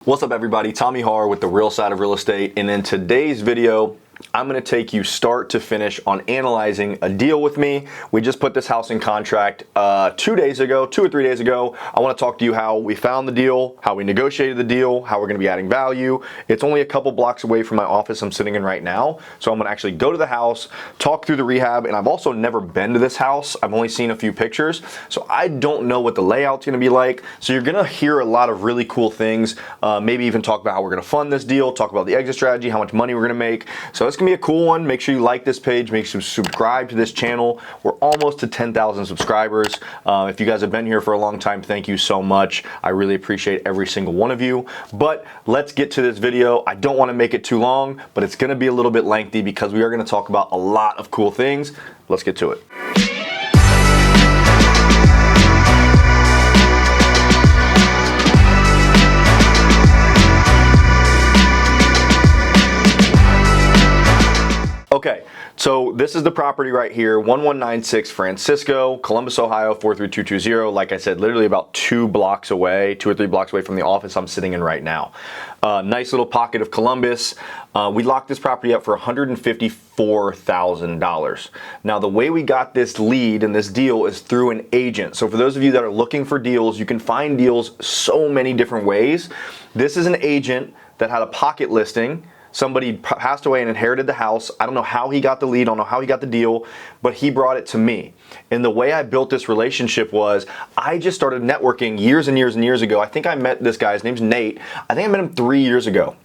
What's up everybody, Tommy Harr with the real side of real estate, and in today's video I'm going to take you start to finish on analyzing a deal with me. We just put this house in contract 2 days ago, 2 or 3 days ago. I want to talk to you how we found the deal, how we negotiated the deal, how we're going to be adding value. It's only a couple blocks away from my office I'm sitting in right now, so I'm going to actually go to the house, talk through the rehab, and I've also never been to this house. I've only seen a few pictures, so I don't know what the layout's going to be like. So you're going to hear a lot of really cool things, maybe even talk about how we're going to fund this deal, talk about the exit strategy, how much money we're going to make. So it's gonna be a cool one. Make sure you like this page, make sure you subscribe to this channel. We're almost to 10,000 subscribers. If you guys have been here for a long time, thank you so much. I really appreciate every single one of you. But let's get to this video. I don't want to make it too long, but it's gonna be a little bit lengthy because we are gonna talk about a lot of cool things. Let's get to it. Okay, so this is the property right here, 1196 Francisco, Columbus, Ohio, 43220. Like I said, literally about 2 blocks away, 2 or 3 blocks away from the office I'm sitting in right now. Nice little pocket of Columbus. We locked this property up for $154,000. Now, the way we got this lead and this deal is through an agent. So for those of you that are looking for deals, you can find deals so many different ways. This is an agent that had a pocket listing. Somebody passed away and inherited the house. I don't know how he got the lead, I don't know how he got the deal, but he brought it to me. And the way I built this relationship was I just started networking years and years and years ago. I think I met this guy, his name's Nate. I think I met him 3 years ago.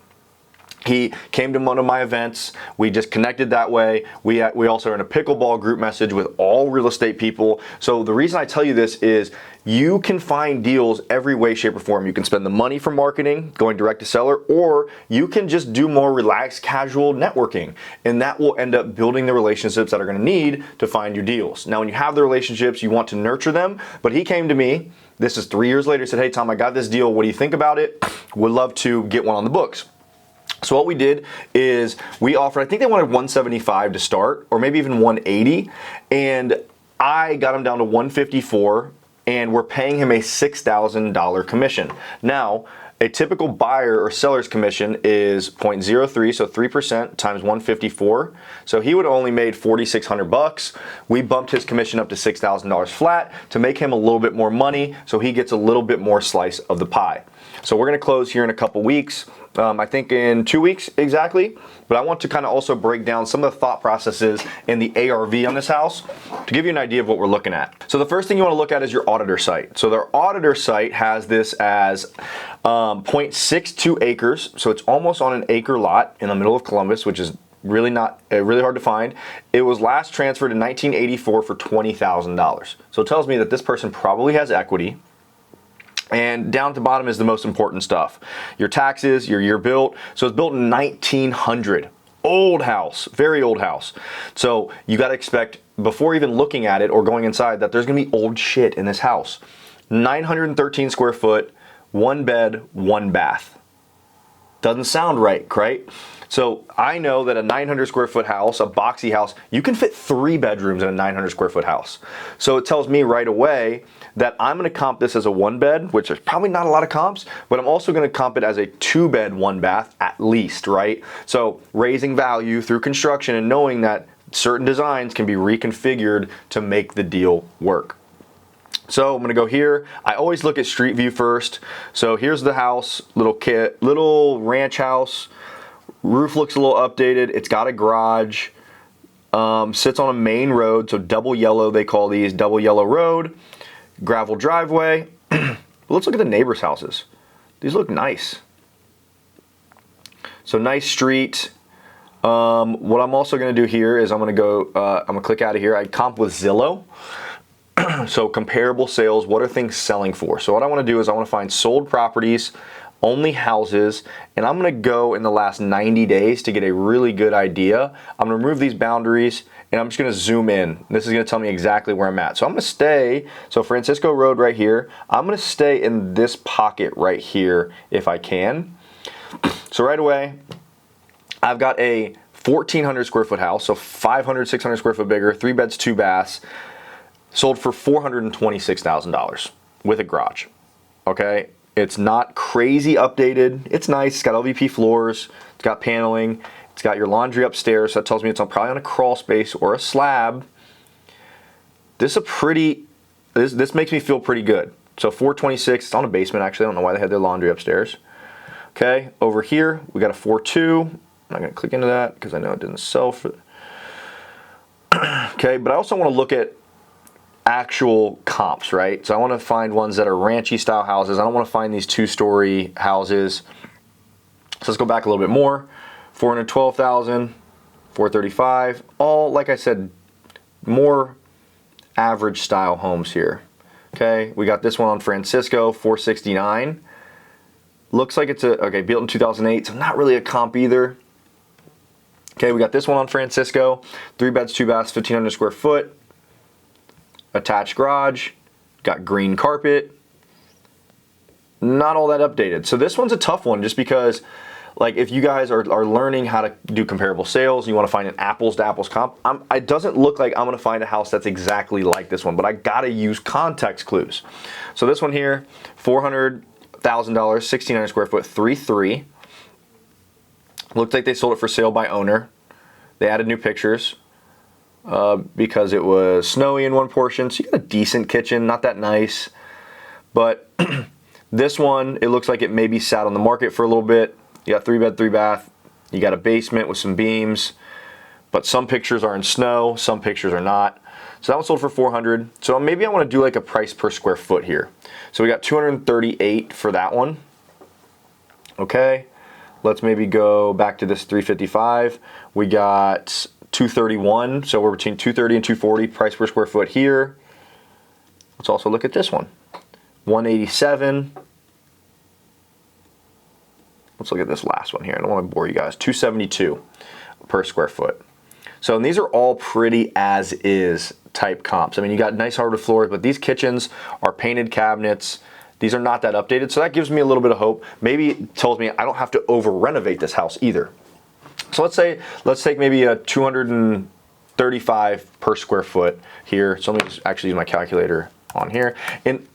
He came to one of my events. We just connected that way. We also are in a pickleball group message with all real estate people. So the reason I tell you this is you can find deals every way, shape, or form. You can spend the money for marketing, going direct to seller, or you can just do more relaxed, casual networking. And that will end up building the relationships that are gonna need to find your deals. Now, when you have the relationships, you want to nurture them. But he came to me, this is 3 years later, said, hey Tom, I got this deal. What do you think about it? Would love to get one on the books. So what we did is we offered, I think they wanted 175 to start, or maybe even 180. And I got him down to 154, and we're paying him a $6,000 commission. Now, a typical buyer or seller's commission is 0.03, so 3% times 154. So he would have only made 4,600 bucks. We bumped his commission up to $6,000 flat to make him a little bit more money, so he gets a little bit more slice of the pie. So we're gonna close here in a couple weeks. I think in 2 weeks exactly, but I want to kind of also break down some of the thought processes in the ARV on this house to give you an idea of what we're looking at. So the first thing you want to look at is your auditor site. So their auditor site has this as 0.62 acres, so it's almost on an acre lot in the middle of Columbus, which is really hard to find. It was last transferred in 1984 for $20,000. So it tells me that this person probably has equity. And down at the bottom is the most important stuff. Your taxes, your year built. So it's built in 1900. Old house, very old house. So you got to expect, before even looking at it or going inside, that there's going to be old shit in this house. 913 square foot, 1 bed, 1 bath. Doesn't sound right, right? So I know that a 900 square foot house, a boxy house, you can fit 3 bedrooms in a 900 square foot house. So it tells me right away that I'm gonna comp this as a 1 bed, which is probably not a lot of comps, but I'm also gonna comp it as a 2 bed, 1 bath at least, right? So raising value through construction and knowing that certain designs can be reconfigured to make the deal work. So I'm gonna go here. I always look at street view first. So here's the house, little ranch house. Roof looks a little updated. It's got a garage, sits on a main road, so double yellow, they call these, double yellow road, gravel driveway. Let's look at the neighbors' houses. These look nice. So nice street. What I'm also gonna do here is I'm gonna click out of here. I comp with Zillow. So comparable sales, what are things selling for? So what I wanna do is I wanna find sold properties, only houses, and I'm gonna go in the last 90 days to get a really good idea. I'm gonna remove these boundaries and I'm just gonna zoom in. This is gonna tell me exactly where I'm at. So I'm gonna stay, so Francisco Road right here, I'm gonna stay in this pocket right here if I can. So right away, I've got a 1,400 square foot house, so 500, 600 square foot bigger, 3 beds, 2 baths, sold for $426,000 with a garage, okay? It's not crazy updated. It's nice. It's got LVP floors. It's got paneling. It's got your laundry upstairs. So that tells me it's probably on a crawl space or a slab. This makes me feel pretty good. So 426. It's on a basement actually. I don't know why they had their laundry upstairs. Okay, over here we got a 4.2. I'm not gonna click into that because I know it didn't sell for. Okay, but I also want to look at actual comps, right? So I want to find ones that are ranchy style houses. I don't want to find these 2-story houses. So let's go back a little bit more. 412,000, 435, all, like I said, more average style homes here. Okay, we got this one on Francisco, 469. Looks like it's built in 2008, so not really a comp either. Okay, we got this one on Francisco, 3 beds, 2 baths, 1,500 square foot, attached garage, got green carpet, not all that updated. So this one's a tough one just because, like, if you guys are learning how to do comparable sales, you want to find an apples to apples comp, it doesn't look like I'm going to find a house that's exactly like this one, but I got to use context clues. So this one here, $400,000, 1,600 square foot, 3.3. Looked like they sold it for sale by owner. They added new pictures because it was snowy in one portion. So you got a decent kitchen, not that nice. But this one, it looks like it maybe sat on the market for a little bit. You got 3 bed, 3 bath. You got a basement with some beams. But some pictures are in snow, some pictures are not. So that one sold for 400. So maybe I want to do like a price per square foot here. So we got 238 for that one. Okay. Let's maybe go back to this 355. We got 231, so we're between 230 and 240 price per square foot here. Let's also look at this one. 187. Let's look at this last one here. I don't want to bore you guys. 272 per square foot. So and these are all pretty as is type comps. I mean, you got nice hardwood floors, but these kitchens are painted cabinets. These are not that updated, so that gives me a little bit of hope. Maybe it tells me I don't have to over renovate this house either. So let's take maybe a 235 per square foot here. So let me just actually use my calculator on here. And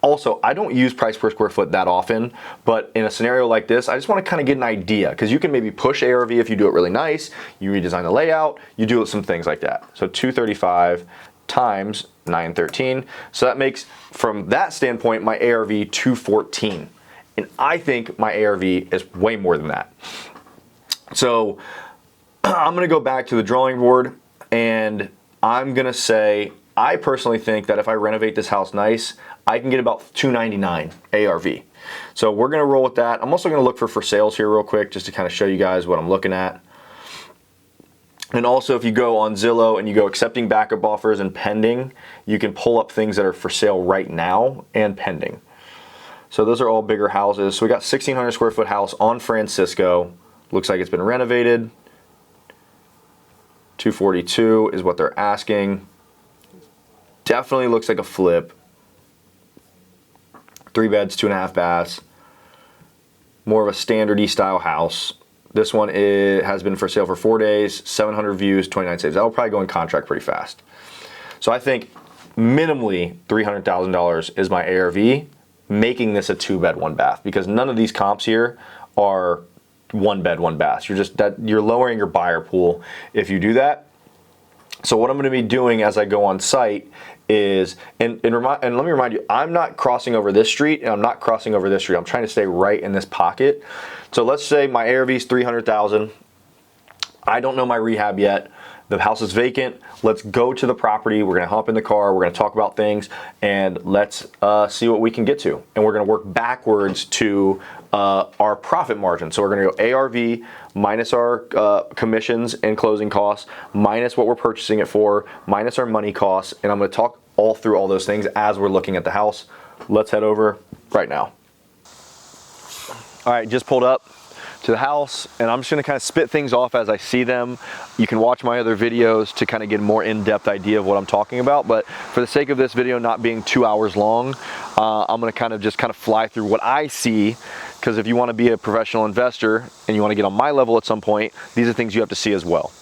also, I don't use price per square foot that often, but in a scenario like this, I just want to kind of get an idea because you can maybe push ARV if you do it really nice, you redesign the layout, you do some things like that. So 235 times 913. So that makes, from that standpoint, my ARV 214. And I think my ARV is way more than that. So I'm going to go back to the drawing board and I'm going to say, I personally think that if I renovate this house nice, I can get about 299 ARV. So we're going to roll with that. I'm also going to look for sales here real quick just to kind of show you guys what I'm looking at. And also, if you go on Zillow and you go accepting backup offers and pending, you can pull up things that are for sale right now and pending. So those are all bigger houses. So we got 1,600 square foot house on Francisco. Looks like it's been renovated. 242 is what they're asking. Definitely looks like a flip. 3 beds, 2.5 baths. More of a standard-y style house. This one has been for sale for 4 days, 700 views, 29 saves. That'll probably go in contract pretty fast. So I think minimally $300,000 is my ARV, making this a 2-bed, 1 bath, because none of these comps here are 1 bed, 1 bath. You're lowering your buyer pool if you do that. So what I'm going to be doing as I go on site is, and let me remind you, I'm not crossing over this street and I'm not crossing over this street. I'm trying to stay right in this pocket. So let's say my ARV is 300,000. I don't know my rehab yet. The house is vacant. Let's go to the property. We're going to hop in the car. We're going to talk about things and let's see what we can get to. And we're going to work backwards to our profit margin. So we're going to go ARV minus our commissions and closing costs, minus what we're purchasing it for, minus our money costs. And I'm going to talk all through all those things as we're looking at the house. Let's head over right now. All right, just pulled up to the house and I'm just gonna kind of spit things off as I see them. You can watch my other videos to kind of get a more in-depth idea of what I'm talking about, but for the sake of this video not being 2 hours long, I'm gonna kind of fly through what I see, because if you wanna be a professional investor and you wanna get on my level at some point, these are things you have to see as well.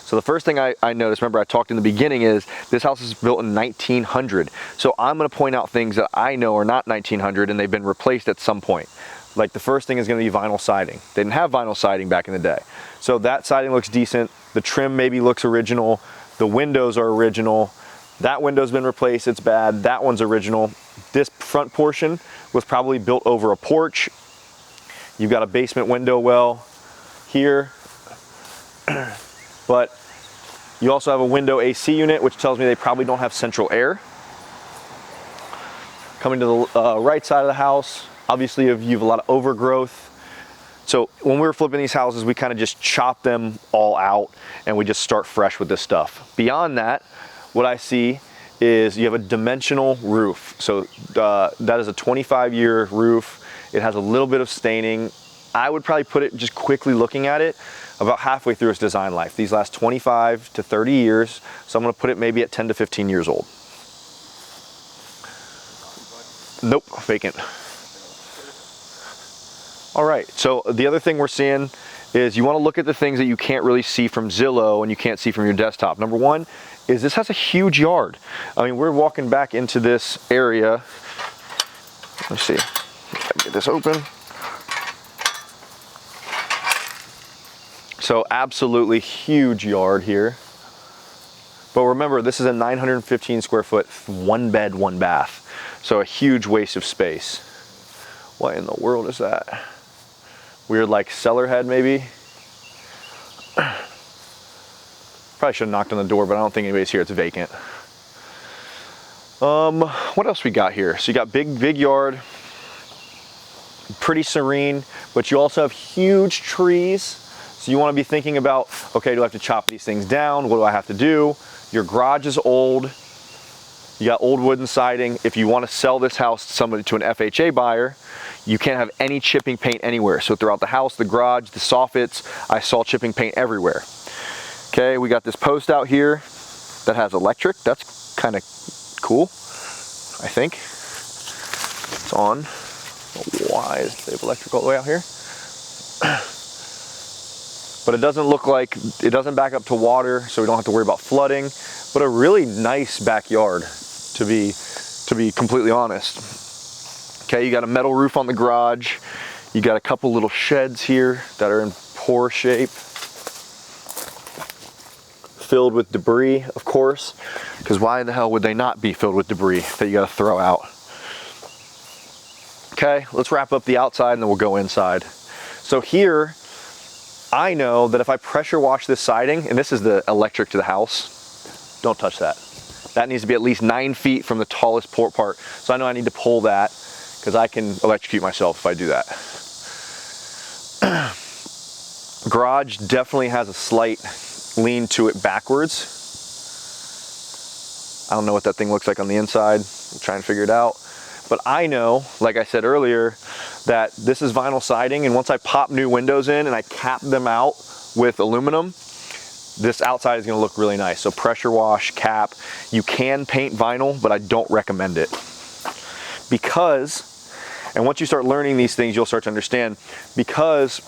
So the first thing I noticed, remember I talked in the beginning, is this house is built in 1900. So I'm gonna point out things that I know are not 1900 and they've been replaced at some point. Like the first thing is gonna be vinyl siding. They didn't have vinyl siding back in the day. So that siding looks decent. The trim maybe looks original. The windows are original. That window's been replaced, it's bad. That one's original. This front portion was probably built over a porch. You've got a basement window well here. But you also have a window AC unit, which tells me they probably don't have central air. Coming to the right side of the house, obviously you have a lot of overgrowth. So when we were flipping these houses, we kind of just chop them all out and we just start fresh with this stuff. Beyond that, what I see is you have a dimensional roof. So that is a 25-year roof. It has a little bit of staining. I would probably put it, just quickly looking at it, about halfway through its design life. These last 25 to 30 years. So I'm gonna put it maybe at 10 to 15 years old. Nope, vacant. All right, so the other thing we're seeing is you wanna look at the things that you can't really see from Zillow and you can't see from your desktop. Number one is this has a huge yard. I mean, we're walking back into this area. Let's see, get this open. So absolutely huge yard here. But remember, this is a 915 square foot, 1 bed, 1 bath. So a huge waste of space. What in the world is that? Weird like cellar head maybe? Probably should have knocked on the door, but I don't think anybody's here, it's vacant. What else we got here? So you got big yard, pretty serene, but you also have huge trees. So you want to be thinking about, okay, do I have to chop these things down? What do I have to do? Your garage is old. You got old wooden siding. If you want to sell this house to somebody, to an FHA buyer, you can't have any chipping paint anywhere. So throughout the house, the garage, the soffits, I saw chipping paint everywhere. Okay, we got this post out here that has electric. That's kind of cool, I think. It's on. Why is they have electric all the way out here? But it doesn't look like, it doesn't back up to water, so we don't have to worry about flooding. But a really nice backyard, to be completely honest. Okay, you got a metal roof on the garage. You got a couple little sheds here that are in poor shape. Filled with debris, of course, because why the hell would they not be filled with debris that you got to throw out? Okay, let's wrap up the outside and then we'll go inside. So here, I know that if I pressure wash this siding, and this is the electric to the house, don't touch that. That needs to be at least 9 feet from the tallest port part. So I know I need to pull that because I can electrocute myself if I do that. Garage definitely has a slight lean to it backwards. I don't know what that thing looks like on the inside. We'll try and figure it out. But I know, like I said earlier, that this is vinyl siding, and once I pop new windows in and I cap them out with aluminum, this outside is gonna look really nice. So pressure wash, cap. You can paint vinyl, but I don't recommend it. Because, and once you start learning these things, you'll start to understand, because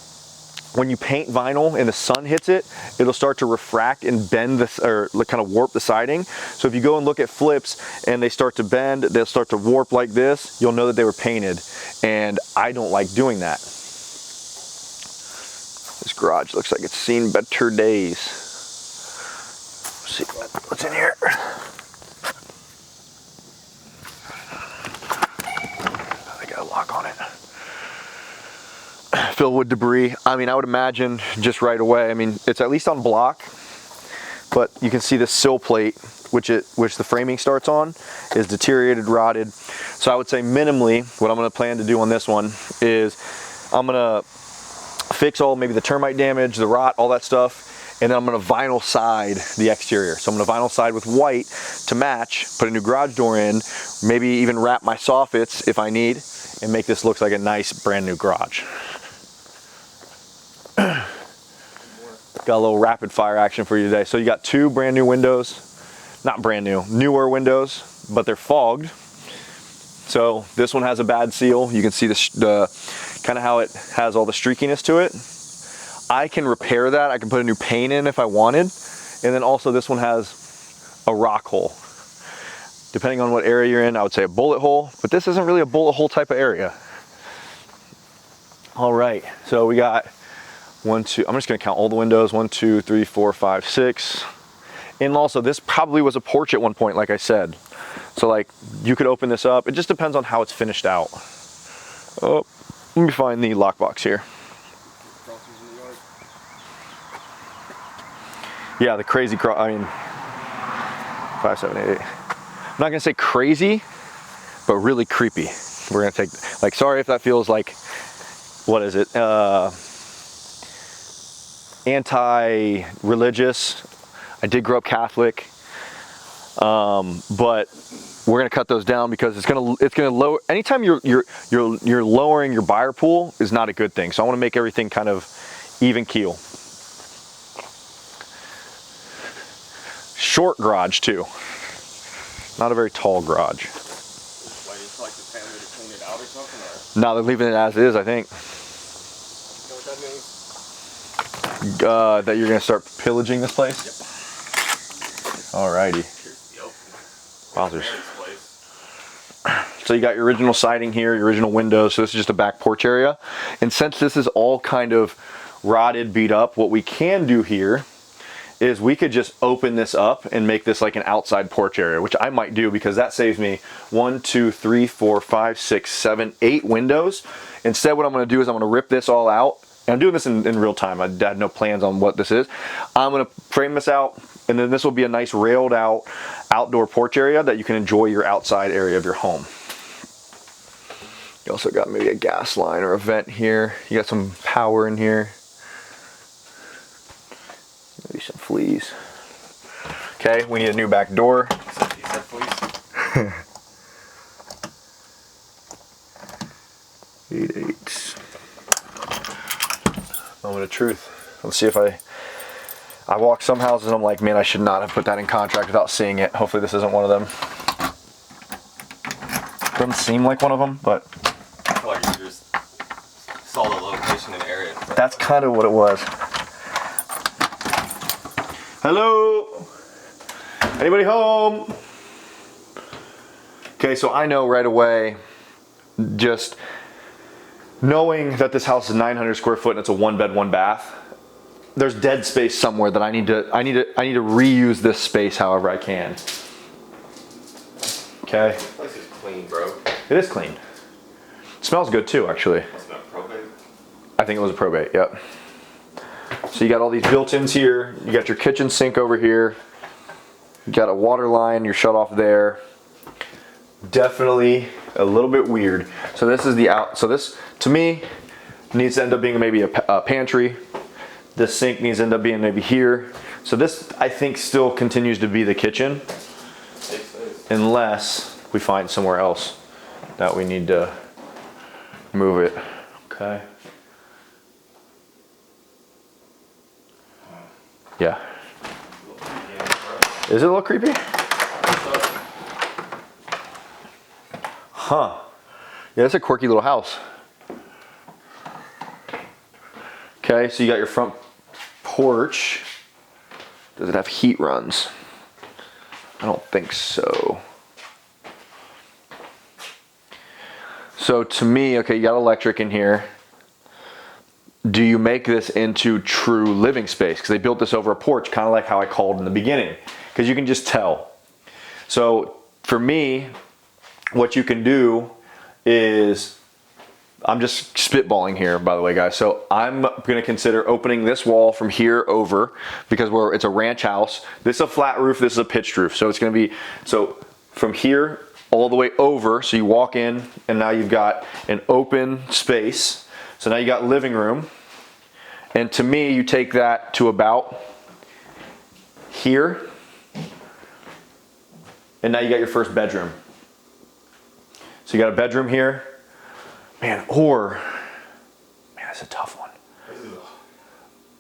when you paint vinyl and the sun hits it, it'll start to refract and bend this, or kind of warp the siding. So if you go and look at flips and they start to bend, they'll start to warp like this, you'll know that they were painted. And I don't like doing that. This garage looks like it's seen better days. Let's see what's in here. I got a lock on it. Filled with debris. I mean, I would imagine just right away, I mean, it's at least on block, but you can see the sill plate, which the framing starts on, is deteriorated, rotted. So I would say minimally, what I'm gonna plan to do on this one is I'm gonna fix maybe the termite damage, the rot, all that stuff, and then I'm gonna vinyl side the exterior. So I'm gonna vinyl side with white to match, put a new garage door in, maybe even wrap my soffits if I need, and make this look like a nice brand new garage. Got a little rapid fire action for you today. So you got 2 brand new windows, not brand new, newer windows, but they're fogged. So this one has a bad seal. You can see the kind of how it has all the streakiness to it. I can repair that. I can put a new pane in if I wanted, And then also this one has a rock hole. Depending on what area you're in, I would say a bullet hole, but this isn't really a bullet hole type of area. All right, so we got 1, 2, I'm just gonna count all the windows. 1, 2, 3, 4, 5, 6. And also this probably was a porch at one point, like I said. So like you could open this up. It just depends on how it's finished out. Oh, let me find the lockbox here. Yeah, the crazy I mean, 5, 7, 8, 8. I'm not gonna say crazy, but really creepy. We're gonna take, like, sorry if that feels like, what is it? Anti-religious. I did grow up Catholic, but we're gonna cut those down because it's gonna lower. Anytime you're lowering your buyer pool is not a good thing. So I want to make everything kind of even keel. Short garage too. Not a very tall garage. Why, just like the family to clean it out or something? Or? No, they're leaving it as is, I think. You know what that means? That you're gonna start pillaging this place? Yep. Alrighty. Wowzers. So you got your original siding here, your original windows, so this is just a back porch area. And since this is all kind of rotted, beat up, what we can do here is we could just open this up and make this like an outside porch area, which I might do because that saves me 1, 2, 3, 4, 5, 6, 7, 8 windows. Instead, what I'm gonna do is I'm gonna rip this all out. And I'm doing this in real time. I had no plans on what this is. I'm gonna frame this out, and then this will be a nice railed out outdoor porch area that you can enjoy your outside area of your home. You also got maybe a gas line or a vent here. You got some power in here. Maybe some fleas. Okay, we need a new back door. You said fleas? 8, 8. Moment of truth. Let's see if I walk some houses and I'm like, man, I should not have put that in contract without seeing it. Hopefully this isn't one of them. Doesn't seem like one of them, but I feel like you just saw the location and area. that's kind of what it was. Hello? Anybody home? Okay, so I know right away, just knowing that this house is 900 square foot and it's a 1 bed, 1 bath, there's dead space somewhere that I need to reuse this space however I can. Okay. This place is clean, bro. It is clean. It smells good too, actually. Must have been probate. I think it was a probate, yep. So you got all these built-ins here. You got your kitchen sink over here. You got a water line, you're shut off there. Definitely a little bit weird. So this is the out, so this to me needs to end up being maybe a pantry. This sink needs to end up being maybe here. So this I think still continues to be the kitchen unless we find somewhere else that we need to move it. Okay. Yeah. Is it a little creepy? Huh. Yeah, it's a quirky little house. Okay, so you got your front porch. Does it have heat runs? I don't think so. So to me, okay, you got electric in here. Do you make this into true living space? Because they built this over a porch, kind of like how I called in the beginning. Because you can just tell. So for me, what you can do is, I'm just spitballing here, by the way, guys. So I'm gonna consider opening this wall from here over because it's a ranch house. This is a flat roof, this is a pitched roof. So it's gonna be, so from here all the way over, so you walk in and now you've got an open space. So now you got living room. And to me, you take that to about here. And now you got your first bedroom. So you got a bedroom here. Man, that's a tough one.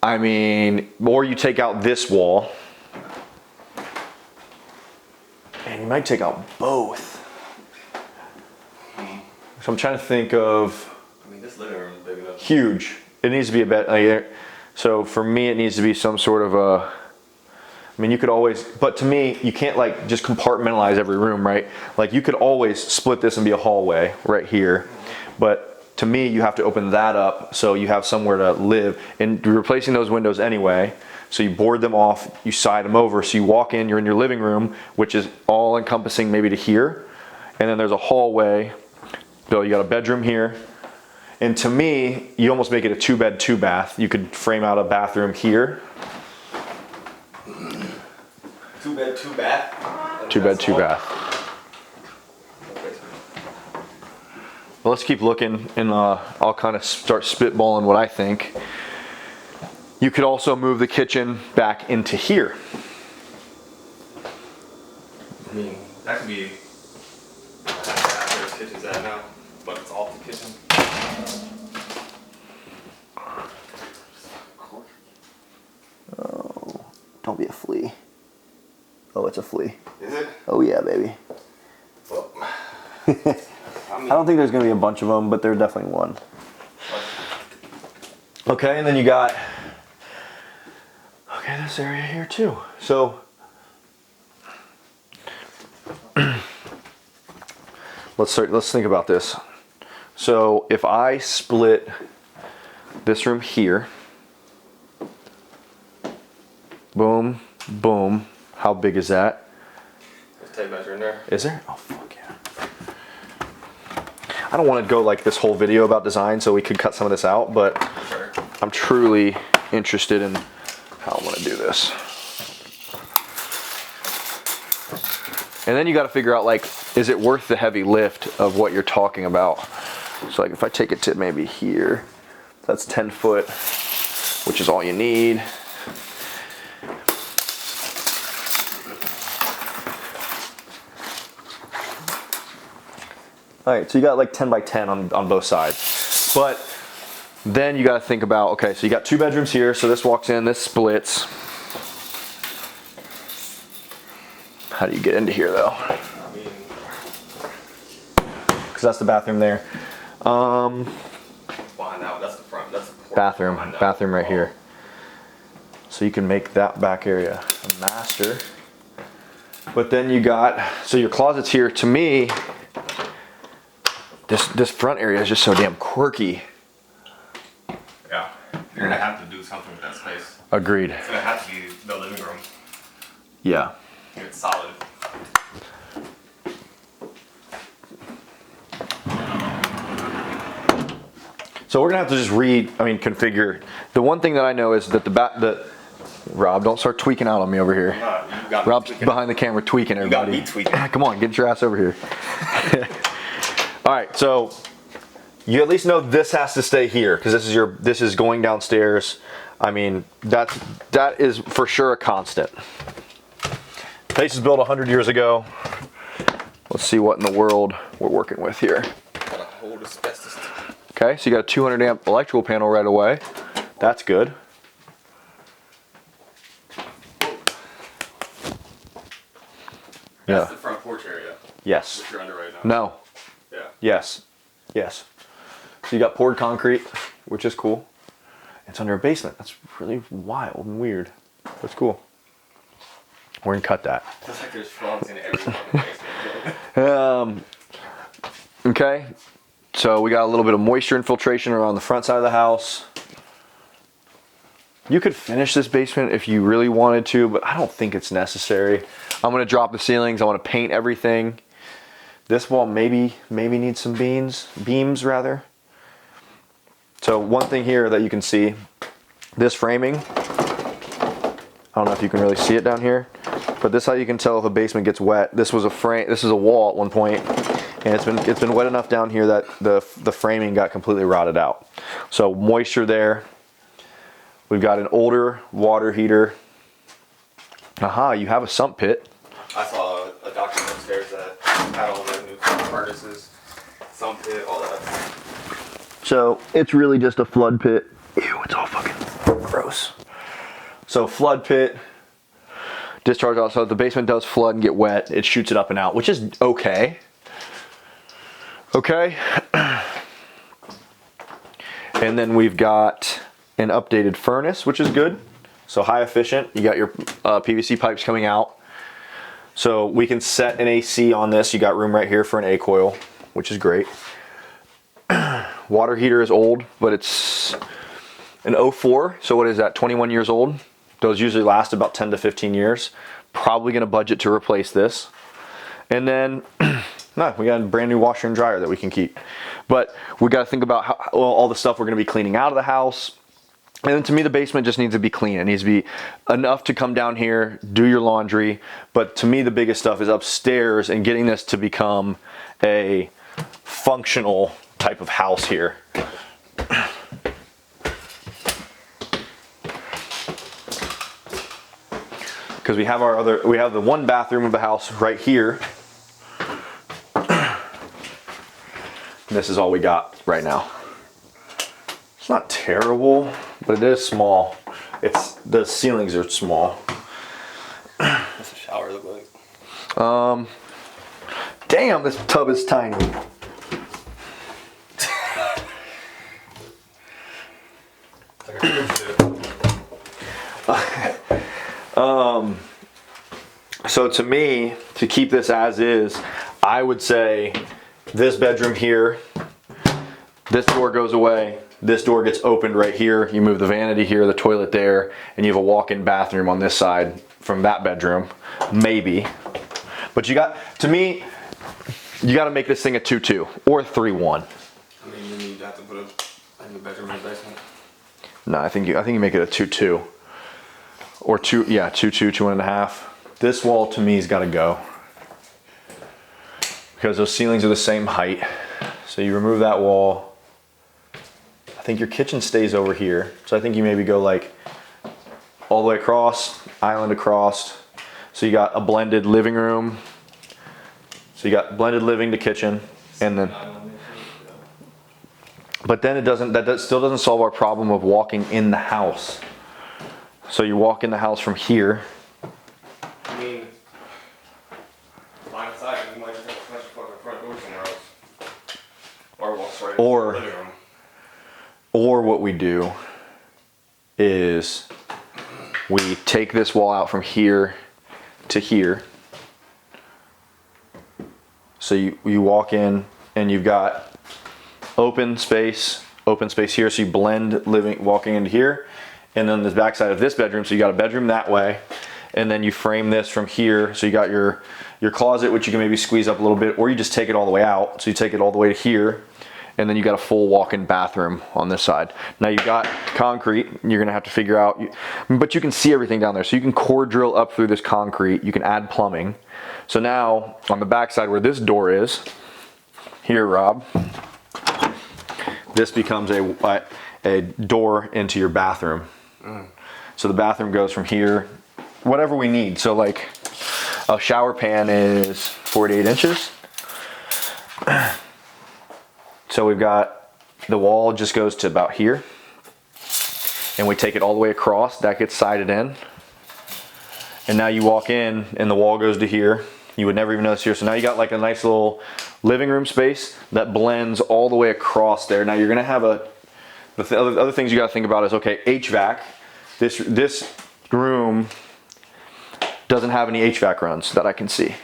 I mean, or you take out this wall. Man, you might take out both. So I'm trying to think of. I mean, this living room is big enough. Huge. It needs to be a bed. So for me, it needs to be some sort of a. I mean, you could always, but to me, you can't like just compartmentalize every room, right? Like you could always split this and be a hallway right here. But to me, you have to open that up so you have somewhere to live. And you're replacing those windows anyway. So you board them off, you side them over. So you walk in, you're in your living room, which is all encompassing maybe to here. And then there's a hallway. So you got a bedroom here. And to me, you almost make it a 2-bed, 2-bath. You could frame out a bathroom here. 2-bed, 2-bath? 2-bed, 2-bath. Well, let's keep looking and I'll kind of start spitballing what I think. You could also move the kitchen back into here. I mean, that could be where the kitchen's at now, but it's off the kitchen. Oh, don't be a flea. Oh, it's a flea. Is it? Oh yeah, baby. Well, I don't think there's gonna be a bunch of them, but there's definitely one. Okay, and then you got, okay, this area here too. So, let's think about this. So if I split this room here, boom, boom, how big is that? There's a tape measure in there. Is there? Oh, fuck yeah. I don't want to go like this whole video about design, so we could cut some of this out, but Sure. I'm truly interested in how I'm going to do this. And then you got to figure out, like, is it worth the heavy lift of what you're talking about? So like if I take it to maybe here, that's 10 foot, which is all you need. All right, so you got like 10 by 10 on both sides. But then you got to think about, okay, so you got 2 bedrooms here, so this walks in, this splits. How do you get into here though? Because that's the bathroom there. Behind that, that's the front. That's the porch. Bathroom right here. So you can make that back area a master. But then you got, so your closet's here. To me, this front area is just so damn quirky. Yeah. You're gonna have to do something with that space. Agreed. It's gonna have to be the living room. Yeah. It's solid. So we're gonna have to just configure. The one thing that I know is that Rob, don't start tweaking out on me over here. You got me Rob's tweaking. behind the camera tweaking everybody. You got me tweaking. Come on, get your ass over here. All right, so you at least know this has to stay here because this is going downstairs. I mean, that is for sure a constant. Place was built 100 years ago. Let's see what in the world we're working with here. Gotta hold asbestos. Okay, so you got a 200 amp electrical panel right away. That's good. That's the front porch area. Yes. Which you're under right now. No. Yeah. Yes. Yes. So you got poured concrete, which is cool. It's under a basement. That's really wild and weird. That's cool. We're gonna cut that. It's like there's frogs in every fucking basement. Okay. So we got a little bit of moisture infiltration around the front side of the house. You could finish this basement if you really wanted to, but I don't think it's necessary. I'm gonna drop the ceilings. I want to paint everything. This wall maybe needs some beams rather. So one thing here that you can see, this framing. I don't know if you can really see it down here, but this is how you can tell if a basement gets wet. This was a frame. This is a wall at one point, and it's been wet enough down here that the framing got completely rotted out. So moisture there. We've got an older water heater. Aha, you have a sump pit. I saw a document upstairs that had all the new furnaces, sump pit, all that. So it's really just a flood pit. Ew, it's all fucking gross. So flood pit, discharge out. So if the basement does flood and get wet, it shoots it up and out, which is okay. Okay. And then we've got an updated furnace, which is good. So high efficient, you got your PVC pipes coming out. So we can set an AC on this. You got room right here for an A coil, which is great. Water heater is old, but it's an 04. So what is that, 21 years old? Those usually last about 10 to 15 years. Probably gonna budget to replace this. And then, no, we got a brand new washer and dryer that we can keep. But we gotta think about how, all the stuff we're gonna be cleaning out of the house. And then to me, the basement just needs to be clean. It needs to be enough to come down here, do your laundry. But to me, the biggest stuff is upstairs and getting this to become a functional type of house here. Because we have the one bathroom of the house right here. And this is all we got right now. It's not terrible, but it is small. The ceilings are small. What's the shower look like? Damn, this tub is tiny. It's like a cruise ship. So to me, to keep this as is, I would say this bedroom here, this door goes away, this door gets opened right here, you move the vanity here, the toilet there, and you have a walk-in bathroom on this side from that bedroom, maybe. But you got, to me, you got to make this thing a 2-2 or a 3-1. I mean, you need to have to put a new bedroom in the basement. No, I think you make it a 2-2 or 2, yeah, 2-2, 2.5. This wall to me has got to go because those ceilings are the same height. So you remove that wall. I think your kitchen stays over here. So I think you maybe go like all the way across, island across. So you got a blended living room. So you got blended living to kitchen, and then, but then it doesn't, that still doesn't solve our problem of walking in the house. So you walk in the house from here. I mean, line of sight, you might just have to punch the fucking front door somewhere else. Or walk straight into the living room. Or what we do is we take this wall out from here to here. So you walk in and you've got open space here. So you blend walking into here. And then the back side of this bedroom, so you got a bedroom that way. And then you frame this from here. So you got your closet, which you can maybe squeeze up a little bit, or you just take it all the way out. So you take it all the way to here. And then you got a full walk-in bathroom on this side. Now you got concrete, you're gonna have to figure out, but you can see everything down there. So you can core drill up through this concrete, you can add plumbing. So now on the back side where this door is, here Rob, this becomes a door into your bathroom. So the bathroom goes from here, whatever we need. So like a shower pan is 48 inches. So we've got, the wall just goes to about here, and we take it all the way across, that gets sided in. And now you walk in and the wall goes to here. You would never even notice here. So now you got like a nice little living room space that blends all the way across there. Now you're gonna have the other things you gotta think about is, okay, HVAC. This room doesn't have any HVAC runs that I can see.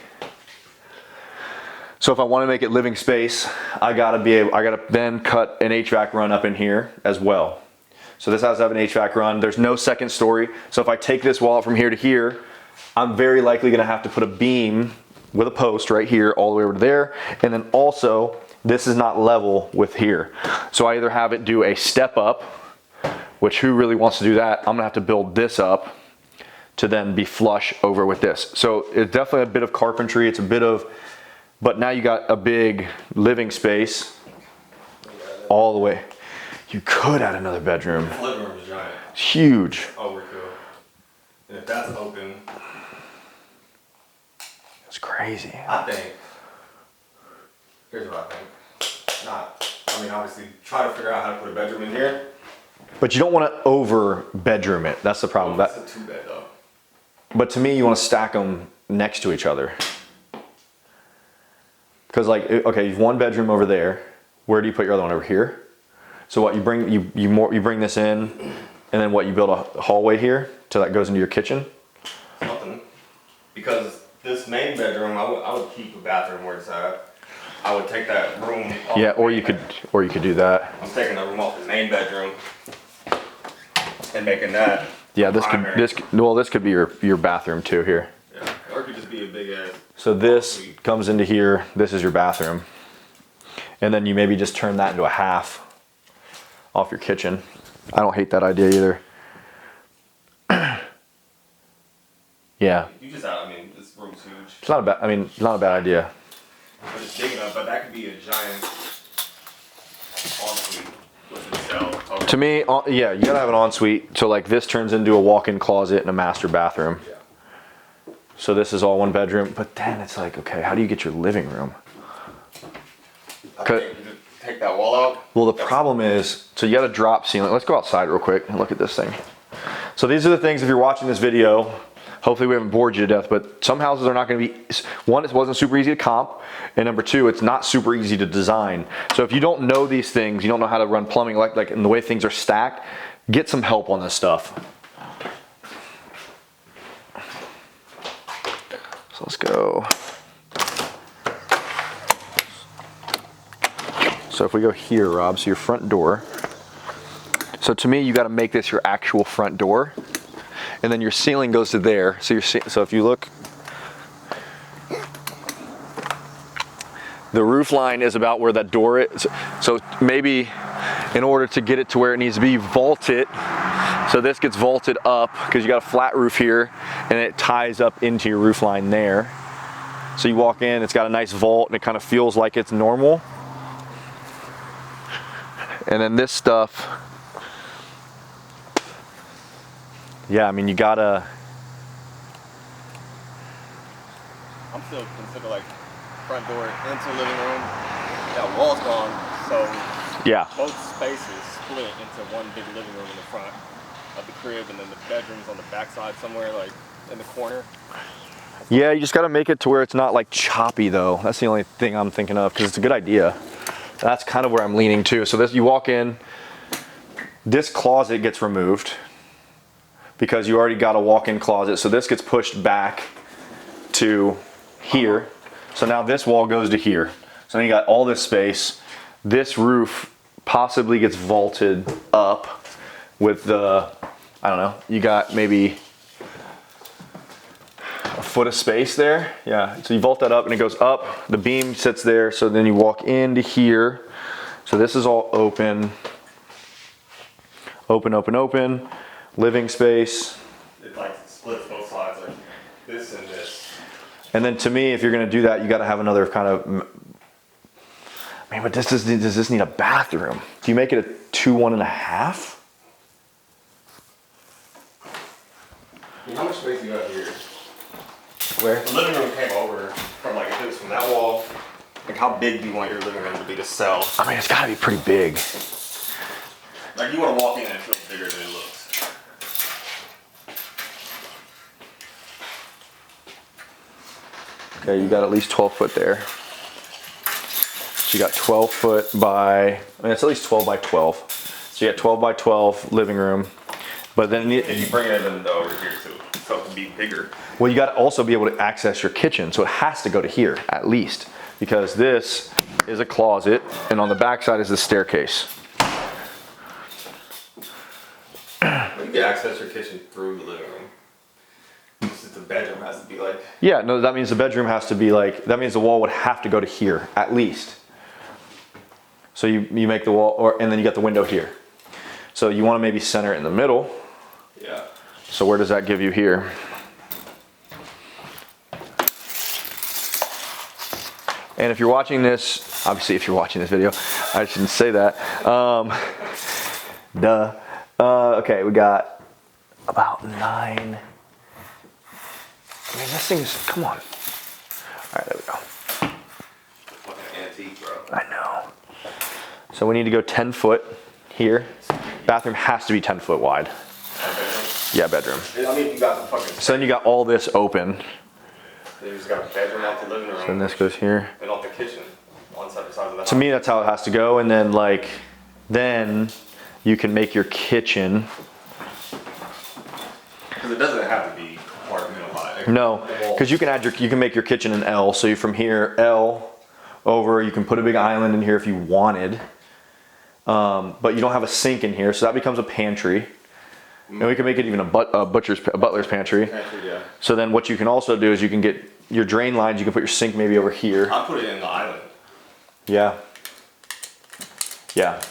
So if I want to make it living space, I gotta then cut an HVAC run up in here as well. So this has to have an HVAC run. There's no second story. So if I take this wall from here to here, I'm very likely gonna have to put a beam with a post right here all the way over to there. And then also, this is not level with here. So I either have it do a step up, which who really wants to do that? I'm gonna have to build this up to then be flush over with this. So it's definitely a bit of carpentry. It's a bit of, but now you got a big living space all the way. You could add another bedroom. The living room is giant. It's huge. Oh, we're cool. And if that's open, It's crazy. I think, here's what I think. I mean, obviously, try to figure out how to put a bedroom in here. But you don't want to over bedroom it. That's the problem. That's a 2-bed though. But to me, you want to stack them next to each other. Because like, okay, you've one bedroom over there. Where do you put your other one? Over here? So what, you bring this in, and then what, you build a hallway here? till that goes into your kitchen? Something. Because this main bedroom, I would keep a bathroom where it's at. I would take that room off. Yeah, or you could do that. I'm taking that room off the main bedroom and making that. Yeah, this could be your bathroom too here. Yeah, or it could just be a big ass. So this comes into here. This is your bathroom, and then you maybe just turn that into a half off your kitchen. I don't hate that idea either. Yeah. You just, I mean, this room's huge. It's not a bad. I mean, not a bad idea. But it's big enough, but that could be a giant ensuite with itself. To me, yeah, you gotta have an ensuite. So like this turns into a walk-in closet and a master bathroom. Yeah. So this is all one bedroom, but then it's like, okay, how do you get your living room? Okay, you just take that wall out. Well, the problem is, so you got a drop ceiling. Let's go outside real quick and look at this thing. So these are the things, if you're watching this video, hopefully we haven't bored you to death, but some houses are not going to be, one, it wasn't super easy to comp, and number two, it's not super easy to design. So if you don't know these things, you don't know how to run plumbing, like and the way things are stacked, get some help on this stuff. So let's go. So if we go here, Rob, so your front door. So to me, you got to make this your actual front door. And then your ceiling goes to there. So if you look, the roof line is about where that door is. So maybe in order to get it to where it needs to be, vault it. So this gets vaulted up because you got a flat roof here and it ties up into your roof line there. So you walk in, it's got a nice vault and it kind of feels like it's normal. And then this stuff, yeah, I mean, you gotta. I'm still consider like front door into living room. That wall's gone, so Yeah. both spaces split into one big living room in the front of the crib, and then the bedroom's on the back side somewhere, like in the corner. Yeah, you just gotta make it to where it's not like choppy though. That's the only thing I'm thinking of because it's a good idea. That's kind of where I'm leaning to. So this, you walk in, this closet gets removed because you already got a walk-in closet. So this gets pushed back to here. So now this wall goes to here. So then you got all this space. This roof possibly gets vaulted up with the, I don't know, you got maybe a foot of space there. Yeah, so you vault that up and it goes up, the beam sits there, so then you walk into here. So this is all open, open, living space. It like splits both sides, like this and this. And then to me, if you're gonna do that, you gotta have another kind of, I mean, but does this need a bathroom? Do you make it a 2, 1.5? I mean, how much space do you got here? Where? The living room came over from like, if it was from that wall, like how big do you want your living room to be to sell? I mean, it's gotta be pretty big. Like you want to walk in and it feels bigger than it looks. Okay, you got at least 12 foot there. So you got 12 foot by, I mean, it's at least 12 by 12. So you got 12 by 12 living room, but then And you bring it in over here too, so it can be bigger. well, you got to also be able to access your kitchen. So it has to go to here at least, because this is a closet and on the back side is the staircase. You can access your kitchen through the living room. It's just the bedroom has to be like. Yeah, no, that means the bedroom has to be like, that means the wall would have to go to here at least. So you make the wall, and then you got the window here. So you want to maybe center it in the middle. Yeah. So where does that give you here? And if you're watching this, obviously if you're watching this video, I shouldn't say that. Duh. Okay, we got about 9. I mean, this thing's, come on. All right, there we go. Fucking antique, bro. I know. So we need to go 10 foot here. Bathroom has to be 10 foot wide. Yeah, bedroom. I mean, you got the fucking. So then you got all this open. You just got a bedroom out the living room. And this goes here. And off the kitchen, on separate sides of the house. To me, that's how it has to go. And then like, then you can make your kitchen. Because Because it doesn't have to be compartmentalized. No, because you can make your kitchen an L. So you from here, L over, you can put a big island in here if you wanted. But you don't have a sink in here, so that becomes a pantry. And we can make it even a butler's pantry. Yeah. So then what you can also do is you can get your drain lines, you can put your sink maybe over here. I'll put it in the island. Yeah. Yeah.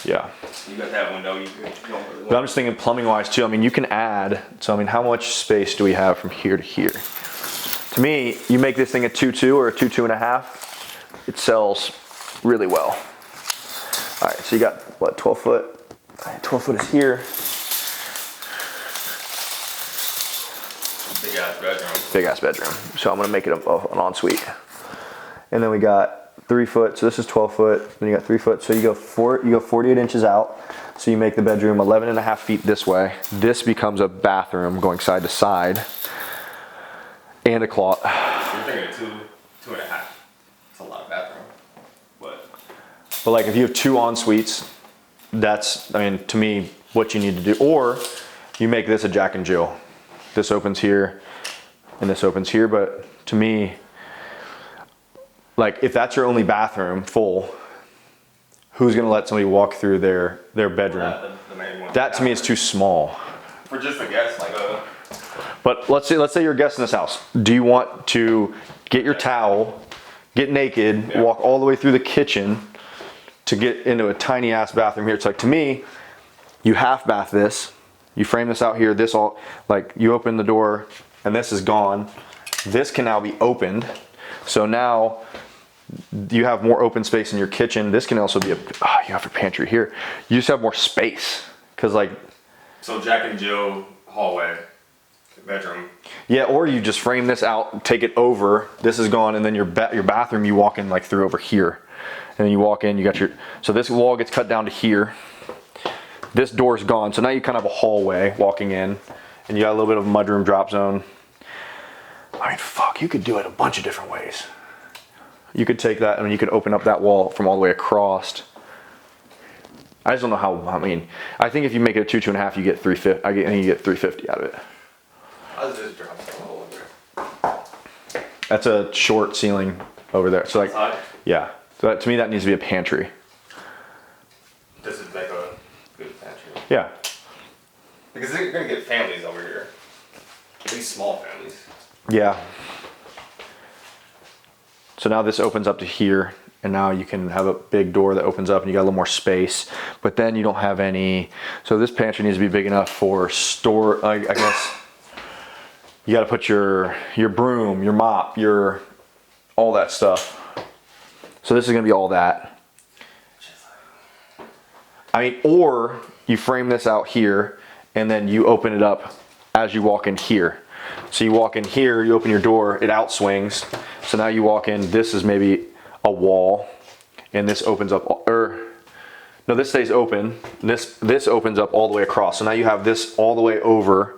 Yeah. You got that window, you can go over the But I'm just thinking plumbing wise too. I mean, you can add, so I mean, how much space do we have from here to here? To me, you make this thing a 2.2 or a 2.5, it sells really well. All right, so you got what, 12 foot? 12 foot is here. big ass bedroom. Big ass bedroom. So I'm gonna make it an ensuite. And then we got 3 foot, so this is 12 foot, then you got 3 foot. So you go 48 inches out. So you make the bedroom 11.5 feet this way. This becomes a bathroom going side to side. And a closet. You're thinking 2.5. It's a lot of bathroom. But like if you have 2 en-suites, that's, I mean, to me, what you need to do. Or you make this a Jack and Jill. This opens here and this opens here, but to me, like if that's your only bathroom full, who's gonna let somebody walk through their bedroom? The main one. That to me is too small. For just a guest, like But let's say you're a guest in this house. Do you want to get your towel, get naked, walk all the way through the kitchen to get into a tiny ass bathroom here? It's like, to me, you half bath this, you frame this out here, this all, like you open the door and this is gone. This can now be opened. So now you have more open space in your kitchen. This can also be you have a pantry here. You just have more space. Cause like. So Jack and Jill hallway, bedroom. Yeah, or you just frame this out, take it over, this is gone, and then your bathroom you walk in like through over here. And then you walk in, you got so this wall gets cut down to here. This door's gone, so now you kind of have a hallway walking in, and you got a little bit of mudroom drop zone. I mean, fuck, you could do it a bunch of different ways. You could take that, I mean, you could open up that wall from all the way across. I just don't know how, I mean, I think if you make it a 2.5, you get 350, I think you get 350 out of it. I'll just drop some hole in there. That's a short ceiling over there. So like, Outside? yeah. So that, to me, that needs to be a pantry. This is like a good pantry. Yeah. Because they're gonna get families over here. At least small families. Yeah. So now this opens up to here, and now you can have a big door that opens up and you got a little more space, but then you don't have any, so this pantry needs to be big enough for store, I guess. You got to put your broom, your mop, all that stuff. So this is going to be all that. I mean, or you frame this out here and then you open it up as you walk in here. So you walk in here, you open your door, it outswings. So now you walk in, this is maybe a wall, and this opens up, no, this stays open. This opens up all the way across. So now you have this all the way over.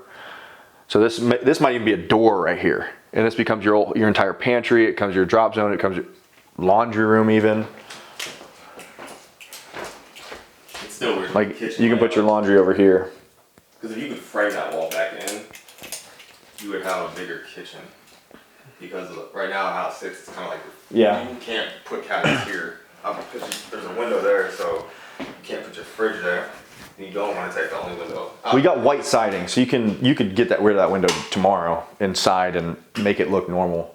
So this might even be a door right here, and this becomes your entire pantry. It becomes your drop zone. It becomes your laundry room even. It's still weird. Like you can put your laundry over here. Because if you could frame that wall back in, you would have a bigger kitchen. Because right now, how it sits, it's kind of like you can't put cabinets here. There's a window there, so you can't put your fridge there. You don't want to take the only window. We got white siding, so you could get rid of that window tomorrow inside and make it look normal.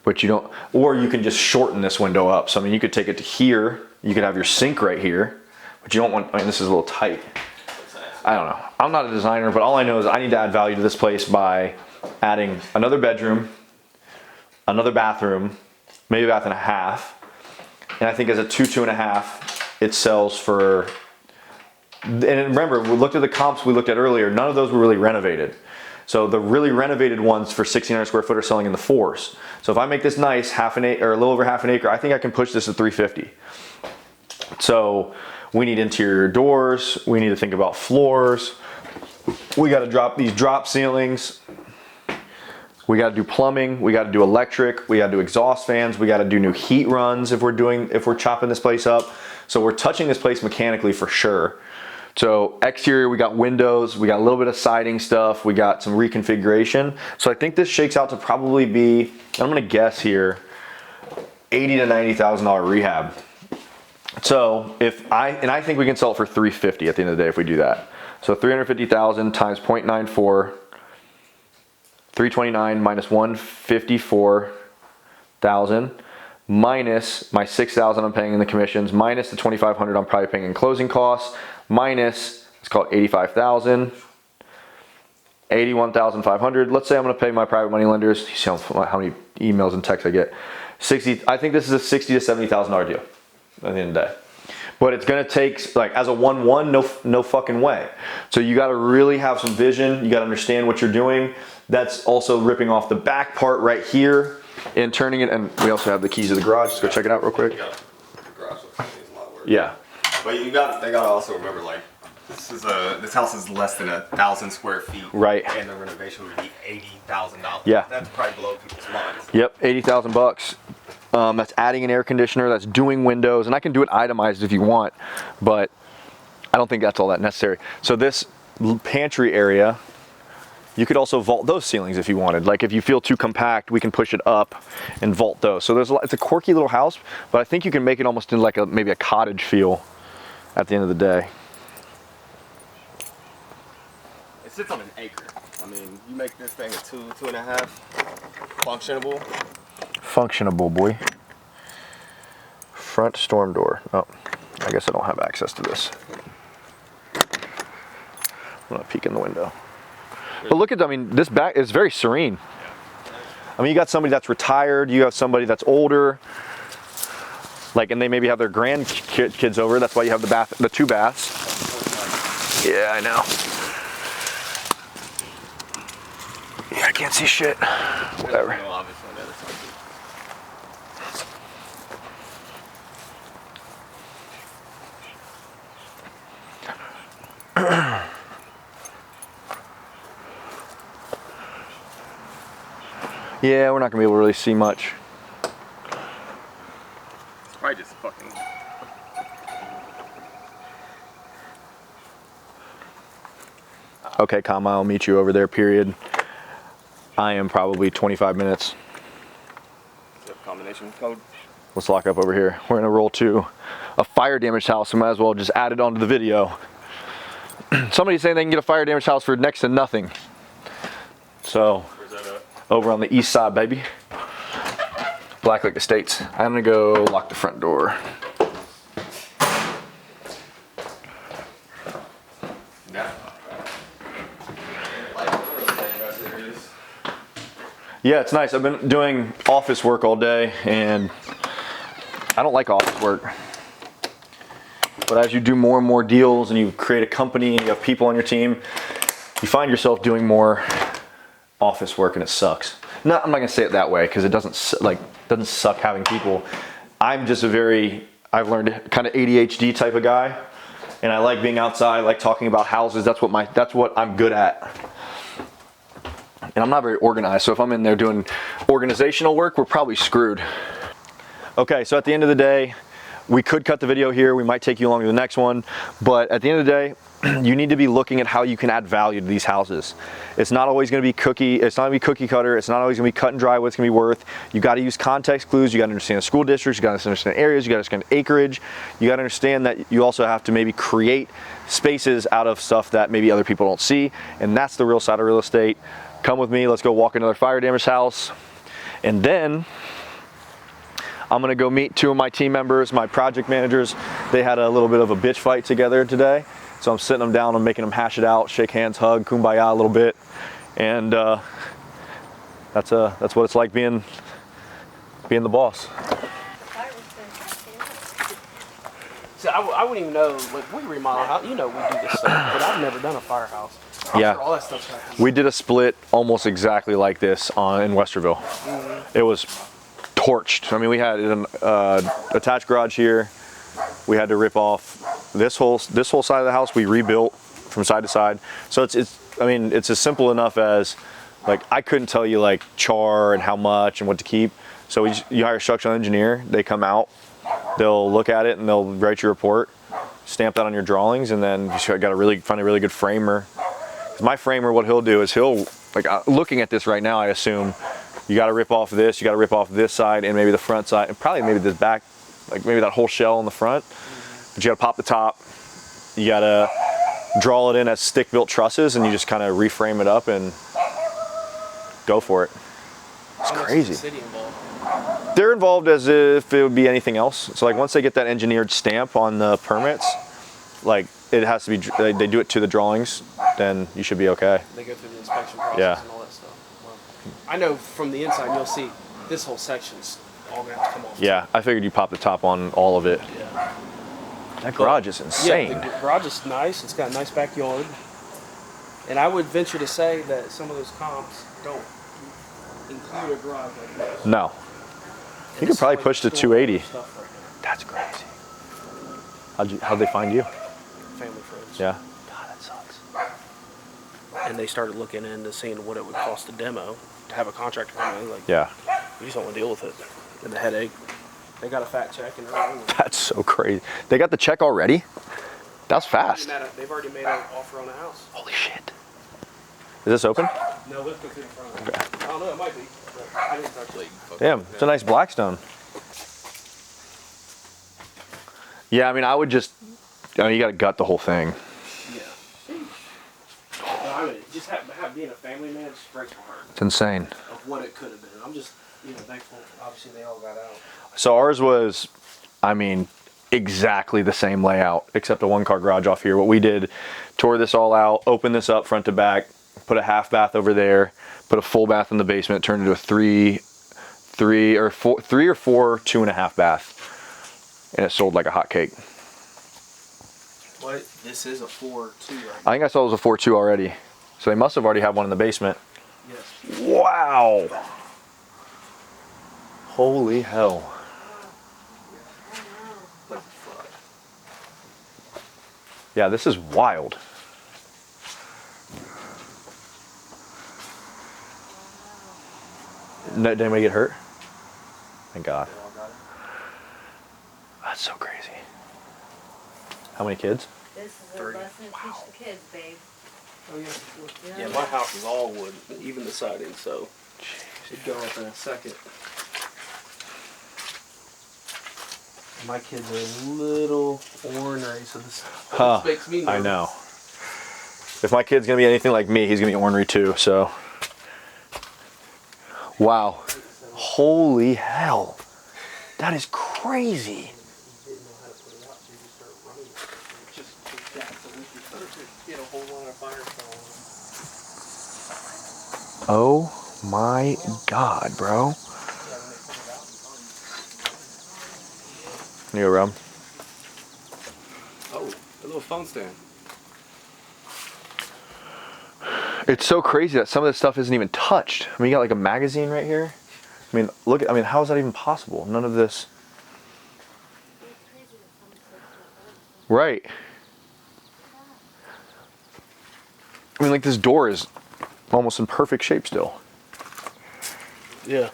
But you don't, or you can just shorten this window up. So I mean, you could take it to here. You could have your sink right here, but you don't want. I mean, this is a little tight. I don't know. I'm not a designer, but all I know is I need to add value to this place by adding another bedroom, another bathroom, maybe a bath and a half. And I think as a 2.5, it sells for, and remember, we looked at the comps we looked at earlier, none of those were really renovated. So the really renovated ones for 1,600 square foot are selling in the 4s. So if I make this nice, half an acre, or a little over half an acre, I think I can push this to 350. So we need interior doors, we need to think about floors, we gotta drop these drop ceilings, we gotta do plumbing, we gotta do electric, we gotta do exhaust fans, we gotta do new heat runs if we're chopping this place up. So we're touching this place mechanically for sure. So exterior, we got windows, we got a little bit of siding stuff, we got some reconfiguration. So I think this shakes out to probably be, I'm gonna guess here, $80,000 to $90,000 rehab. So I think we can sell it for $350 at the end of the day if we do that. So 350,000 times 0.94, 329 minus 154,000 minus my 6,000 I'm paying in the commissions, minus the 2,500 I'm probably paying in closing costs, minus, let's call it 85,000, 81,500. Let's say I'm going to pay my private money lenders. You see how many emails and texts I get. 60. I think this is a $60,000 to $70,000 deal at the end of the day. But it's going to take, like, as a 1-1, no fucking way. So you got to really have some vision. You got to understand what you're doing. That's also ripping off the back part right here and turning it. And we also have the keys to the garage. Let's go check it out real quick. The garage needs a lot of work. Yeah. But they gotta also remember, like, this house is less than 1,000 square feet. Right. And the renovation would be $80,000. Yeah. That's probably below people's minds. Yep, 80,000 bucks. That's adding an air conditioner, that's doing windows, and I can do it itemized if you want, but I don't think that's all that necessary. So this pantry area, you could also vault those ceilings if you wanted. Like if you feel too compact, we can push it up and vault those. So it's a quirky little house, but I think you can make it almost in like maybe a cottage feel at the end of the day. It sits on an acre. I mean, you make this thing a 2.5 functionable. Functionable, boy. Front storm door. Oh, I guess I don't have access to this. I'm gonna peek in the window. But look at, I mean, this back is very serene. I mean, you got somebody that's retired, you have somebody that's older, like, and they maybe have their grandkids over. That's why you have the 2 baths. Yeah, I know. Yeah, I can't see shit. Whatever. Yeah, we're not gonna be able to really see much. It's probably just fucking. Okay, comma, I'll meet you over there, period. I am probably 25 minutes. Combination code. Let's lock up over here. We're gonna roll to a fire damaged house, so might as well just add it onto the video. Somebody's saying they can get a fire damaged house for next to nothing. So, where's that at? over on the east side, baby. Blacklick Estates. I'm gonna go lock the front door. Yeah, it's nice. I've been doing office work all day, and I don't like office work. But as you do more and more deals, and you create a company, and you have people on your team, you find yourself doing more office work, and it sucks. I'm not gonna say it that way because it doesn't suck having people. I'm just I've learned kind of ADHD type of guy, and I like being outside, I like talking about houses. That's what I'm good at. And I'm not very organized, so if I'm in there doing organizational work, we're probably screwed. Okay, so at the end of the day, we could cut the video here. We might take you along to the next one, but at the end of the day, you need to be looking at how you can add value to these houses. It's not always gonna be cookie cutter. It's not always gonna be cut and dry what it's gonna be worth. You gotta use context clues. You gotta understand the school districts. You gotta understand areas. You gotta understand acreage. You gotta understand that you also have to maybe create spaces out of stuff that maybe other people don't see, and that's the real side of real estate. Come with me, let's go walk another fire damaged house. And then I'm gonna go meet 2 of my team members, my project managers. They had a little bit of a bitch fight together today. So I'm sitting them down and making them hash it out, shake hands, hug, kumbaya a little bit. And that's what it's like being the boss. So I wouldn't even know, like, we remodel how, you know, we do this stuff, but I've never done a firehouse. Yeah, all that stuff's happening. We did a split almost exactly like this in Westerville. Mm-hmm. It was torched. I mean, we had an attached garage here. We had to rip off this whole side of the house. We rebuilt from side to side. So it's as simple enough as, like, I couldn't tell you like char and how much and what to keep. So you hire a structural engineer. They come out, they'll look at it and they'll write your report. stamp that on your drawings, and then you just got to find a really good framer. 'Cause my framer, what he'll do is looking at this right now, I assume you got to rip off this, you got to rip off this side and maybe the front side, and probably maybe this back, like maybe that whole shell in the front. But you got to pop the top. You got to draw it in as stick-built trusses, and you just kind of reframe it up and go for it. It's crazy. City involved? They're involved as if it would be anything else. So like once they get that engineered stamp on the permits, like it has to be, they do it to the drawings, then you should be okay. They go through the inspection process Yeah. and all that stuff. Well, I know from the inside you'll see this whole section's all gonna have to come off. Yeah, I figured you pop the top on all of it. Yeah. That garage is insane. Yeah, the garage is nice. It's got a nice backyard. And I would venture to say that some of those comps don't include a garage like this. No. You could probably push to 280. Stuff right That's crazy. How'd they find you? now. Family friends. Yeah. God, that sucks. And they started looking into seeing what it would cost to demo, to have a contractor come in. Like, Yeah. we just don't want to deal with it. And the headache. They got a fat check and everything. That's so crazy. They got the check already? That's fast. They've already made an offer on the house. Holy shit. Is this open? No, let's go through the front. Okay. I don't know, it might be. But I didn't touch it. Damn, it's a nice Blackstone. Yeah, I mean, I would just, you got to gut the whole thing. Yeah. No, I mean, just being a family man just breaks my heart It's insane. of what it could have been. I'm just, thankful. Obviously, they all got out. So ours was, I mean, exactly the same layout, except a one-car garage off here. What we did, tore this all out, opened this up front to back, put a half bath over there, put a full bath in the basement, turned into a three or four 2.5 bath, and it sold like a hotcake. What? This is a 4-2 right I think I saw it was a 4.2 already, so they must have already had one in the basement. Yes. Wow! Holy hell! Yeah, this is wild. No, did anybody get hurt? Thank God. That's so crazy. How many kids? This is a 30. lesson to teach the kids, babe. Oh, yeah. Yeah, my house is all wood, even the siding, so it'd go up in a second. My kids are a little ornery, so this makes me nervous. I know. If my kid's gonna be anything like me, he's gonna be ornery too, so. Wow. Holy hell. That is crazy. Oh my God, bro. You go, Rob. Oh, a little phone stand. It's so crazy that some of this stuff isn't even touched. I mean, you got like a magazine right here. I mean, how is that even possible? None of this. Right. I mean, like this door is almost in perfect shape still. Yeah.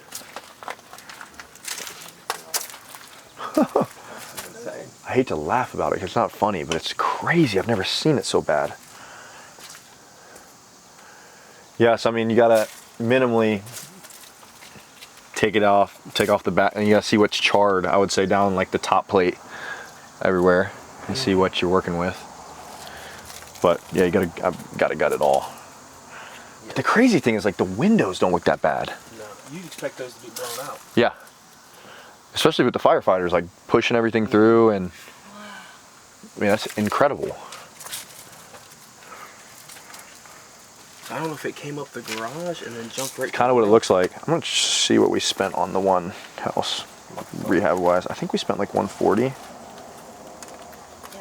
I hate to laugh about it because it's not funny, but it's crazy. I've never seen it so bad. Yes, I mean, you gotta minimally take off the back, and you gotta see what's charred, I would say, down like the top plate everywhere, and see what you're working with. But yeah, I've gotta gut it all. But the crazy thing is, like, the windows don't look that bad. No, you expect those to be blown out. Yeah. Especially with the firefighters, like, pushing everything through, and I mean, that's incredible. I don't know if it came up the garage and then jumped right. Kind of what it looks like. I'm gonna see what we spent on the one house, rehab wise. I think we spent like 140. Yeah,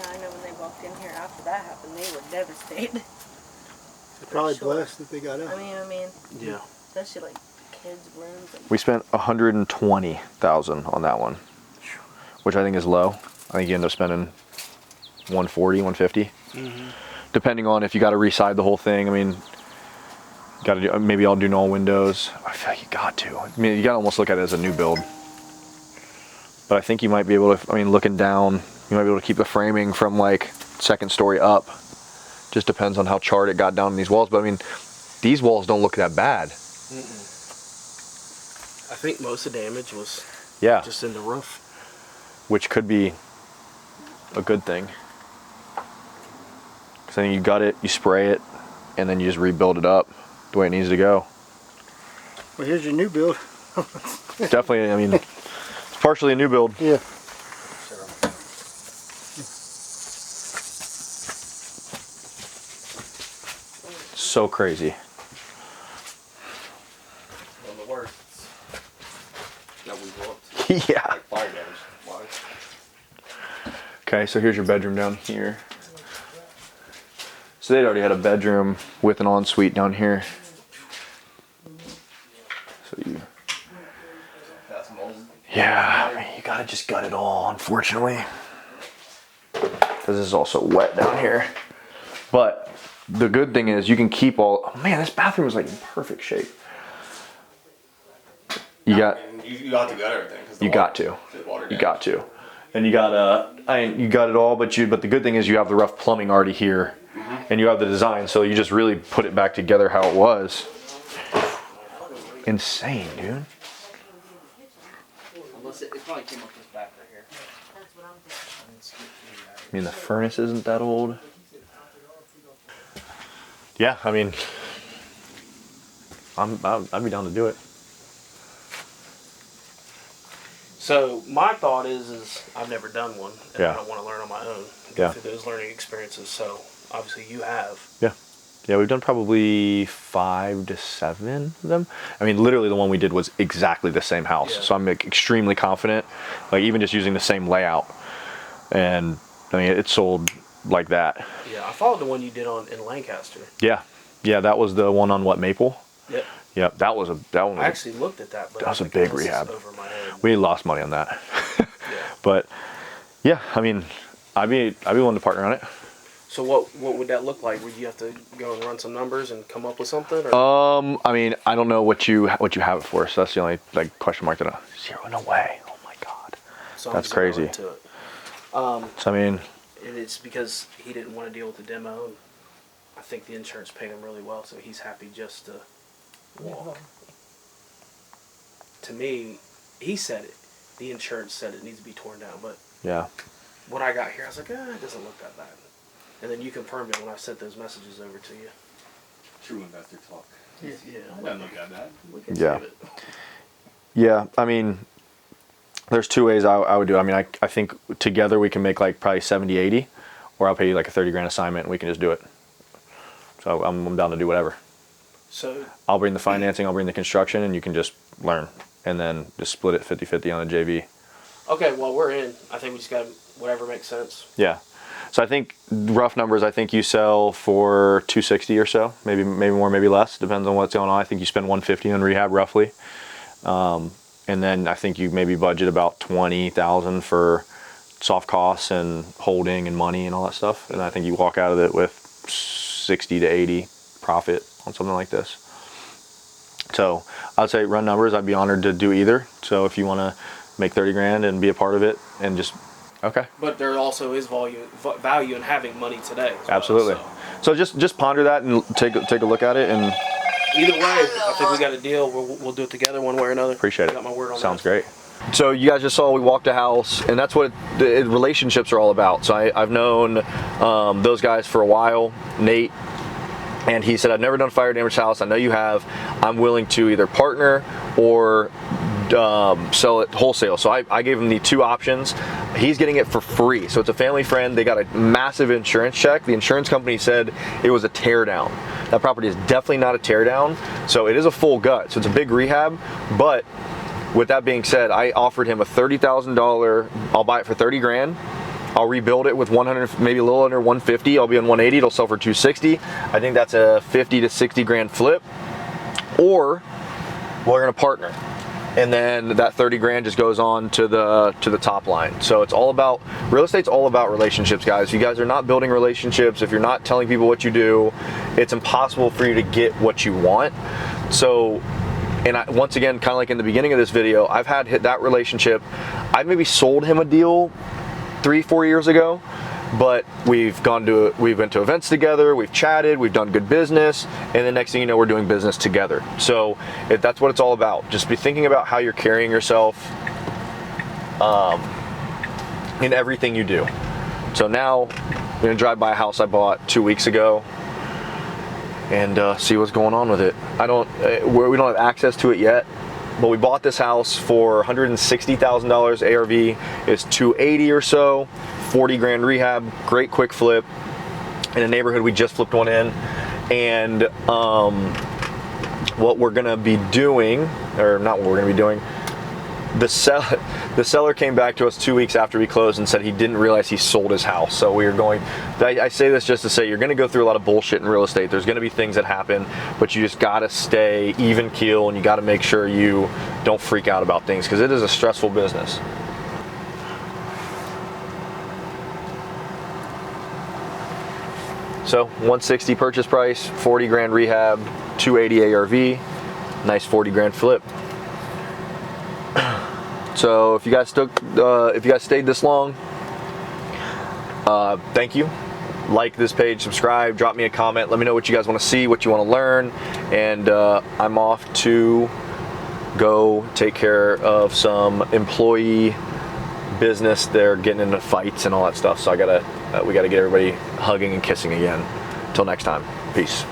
I know when they walked in here after that happened, they were devastated. Probably Sure. blessed that they got out. I mean, Yeah. especially like kids' rooms. And We spent 120,000 on that one, which I think is low. I think you end up spending 140, 150, depending on if you got to reside the whole thing. I mean, got to do, maybe I'll do all windows. I feel like you got to. I mean, you got to almost look at it as a new build. But I think you might be able to. I mean, looking down You might be able to keep the framing from like second story up. Just depends on how charred it got down in these walls. But I mean, these walls don't look that bad. I think most of the damage was just in the roof. Which could be a good thing. Because then you gut it, you spray it, and then you just rebuild it up the way it needs to go. Well, here's your new build. Definitely, I mean, it's partially a new build. Yeah. So crazy. One of the worst that we've looked. Yeah. Like fire damage wise. Okay, so here's your bedroom down here. So they'd already had a bedroom with an ensuite down here. So you, That's mold. yeah, I mean, you gotta just gut it all, unfortunately. Because this is also wet down here. But the good thing is you can keep all, oh man, this bathroom is like in perfect shape. You got, You got to gut everything. 'Cause the you water- got to. the water You damage. got to. And you got you got it all, but the good thing is you have the rough plumbing already here, and you have the design, so you just really put it back together how it was. Insane, dude. Unless it probably came up this back right here. That's what I'm thinking. I mean, the furnace isn't that old. Yeah, I mean, I'd be down to do it. So my thought is I've never done one, and Yeah. I don't want to learn on my own. Yeah. Through those learning experiences. So obviously you have. Yeah, we've done probably 5 to 7 of them. I mean, literally the one we did was exactly the same house. Yeah. So I'm like, extremely confident, like even just using the same layout. And I mean, it sold like that. Yeah, I followed the one you did in Lancaster. Yeah. Yeah, that was the one on what, Maple? Yep. Yeah, that one was I actually looked at that, but That was I a think big this is rehab. over my head. we lost money on that. Yeah. But yeah, I mean, I'd be willing to partner on it. So what would that look like? Would you have to go and run some numbers and come up with something? Or? I mean, I don't know what you have it for, so that's the only like question mark that I, zero, no way. Oh my god. So I'm That's just gonna crazy. run to it. So I mean, And it's because he didn't want to deal with the demo. And I think the insurance paid him really well, so he's happy just to walk. To me, he said it. The insurance said it needs to be torn down, but yeah. when I got here, I was like, it doesn't look that bad. And then you confirmed it when I sent those messages over to you. True investor talk. Yeah. It doesn't look that bad. We can Yeah. save it. Yeah, I mean, there's 2 ways I would do it. I mean, I think together we can make like probably 70, 80, or I'll pay you like a 30 grand assignment and we can just do it. So I'm down to do whatever. So I'll bring the financing, I'll bring the construction, and you can just learn. And then just split it 50-50 on the JV. okay, well we're in. I think we just got whatever makes sense. Yeah. So I think rough numbers, I think you sell for 260 or so, maybe more, maybe less, depends on what's going on. I think you spend 150 on rehab roughly. And then I think you maybe budget about 20,000 for soft costs and holding and money and all that stuff. And I think you walk out of it with 60 to 80 profit on something like this. So I'd say run numbers. I'd be honored to do either. So if you want to make 30 grand and be a part of it and just, okay. But there also is value in having money today. as well, Absolutely. So just ponder that and take a look at it, and Either way, I think we got a deal. We'll do it together one way or another. appreciate it. Got my word on Sounds that. great. So you guys just saw we walked a house, and that's what the relationships are all about. So I've known those guys for a while, Nate, and he said, I've never done fire damage house. I know you have. I'm willing to either partner or sell it wholesale. So I gave him the 2 options. He's getting it for free. So it's a family friend. They got a massive insurance check. The insurance company said it was a tear down. That property is definitely not a tear down. So it is a full gut. So it's a big rehab. But with that being said, I offered him a $30,000. I'll buy it for 30 grand. I'll rebuild it with 100, maybe a little under 150. I'll be on 180. It'll sell for 260. I think that's a 50 to 60 grand flip. Or we're gonna partner, and then that 30 grand just goes on to the top line. So it's all about, real estate's all about relationships, guys. If you guys are not building relationships, if you're not telling people what you do, it's impossible for you to get what you want. So, and once again, kind of like in the beginning of this video, I've had that relationship. I've maybe sold him a deal 3-4 years ago, but we went to events together, we've chatted, we've done good business, and the next thing you know, we're doing business together. So if that's what it's all about. Just be thinking about how you're carrying yourself in everything you do. So now I'm gonna drive by a house I bought 2 weeks ago and see what's going on with it. We don't have access to it yet, but we bought this house for $160,000 ARV. It's $280 or so, 40 grand rehab, great quick flip in a neighborhood we just flipped one in. And what we're gonna be doing, or not what we're gonna be doing, the seller came back to us 2 weeks after we closed and said he didn't realize he sold his house. So we are going, I say this just to say, you're going to go through a lot of bullshit in real estate. There's going to be things that happen, but you just got to stay even keel, and you got to make sure you don't freak out about things, because it is a stressful business. So 160 purchase price, 40 grand rehab, 280 ARV, nice 40 grand flip. So if you guys stayed this long, thank you. Like this page, subscribe, drop me a comment. Let me know what you guys want to see, what you want to learn, and I'm off to go take care of some employee business. They're getting into fights and all that stuff, so we gotta get everybody hugging and kissing again. Till next time, peace.